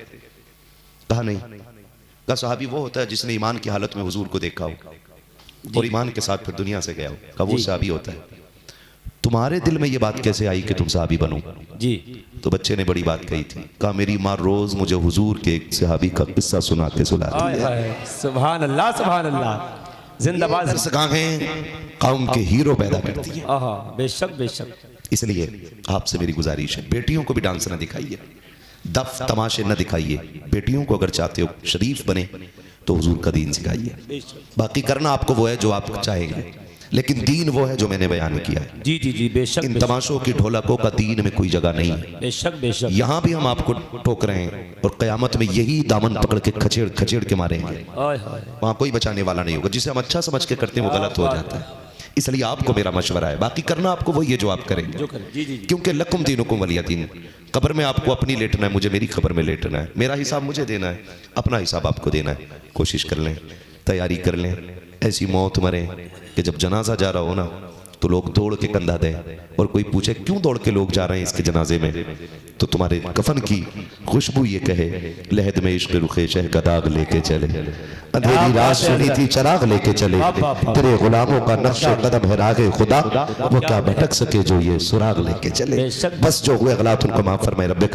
कहा नहीं। कहा सहाबी वो होता है जिसने ईमान की हालत में हुजूर को देखा हो और ईमान के साथ फिर दुनिया से गया हो। कहा वो सहाबी होता है। तुम्हारे दिल में ये बात कैसे आई कि तुम सहाबी बनो? जी। तो बच्चे ने बड़ी बात कही थी। कहा मेरी माँ रोज मुझे हुजूर के एक सहाबी का किस्सा सुनाते सुनाती है। सुभान अल्लाह सुभान अल्लाह, जिंदाबाद। कौम के हीरो पैदा करती है। बेशक बेशक। इसलिए आपसे मेरी गुजारिश है, बेटियों को भी डांस न दिखाइए, दफ तमाशे न दिखाइए। बेटियों को अगर चाहते हो शरीफ बने तो हुजूर का दीन सिखाइए। बाकी करना आपको वो है जो आप चाहेंगे, लेकिन दीन वो है जो मैंने बयान किया है। जी जी जी बेशक। इन तमाशों की ढोलकों का दीन में कोई जगह नहीं है। बेशक बेशक। यहाँ भी हम आपको ठोक रहे हैं और कयामत में यही दामन पकड़ के खचेड़ खचेड़ के मारेंगे। वहाँ कोई बचाने वाला नहीं होगा। जिसे हम अच्छा समझ के करते हैं वो गलत हो जाता है। इसलिए आपको मेरा मशवरा है, बाकी करना आपको वही है जो आप करेंगे। क्योंकि लकुम दीनुकुम वलिया दीन। कब्र में आपको अपनी लेटना है, मुझे मेरी खबर में लेटना है। मेरा हिसाब मुझे देना है, अपना हिसाब आपको देना है। कोशिश कर लें, तैयारी कर लें, ऐसी मौत मरे कि जब जनाजा जा रहा हो ना तो लोग दौड़ के कंधा दें, और कोई पूछे क्यों दौड़ के लोग जा रहे हैं इसके जनाजे में, तो तुम्हारे कफन की खुशबू ये कहे लहद में इश्क रुखे शह का दाग लेके चले, अंधेरी रात सुनी थी चराग लेके चले, तेरे गुलामों का नक्शे कदम है रागे खुदा, वो क्या भटक सके जो ये सुराग लेके चले। बस जो हुए गलत उनको माफ फरमाए रब्बे।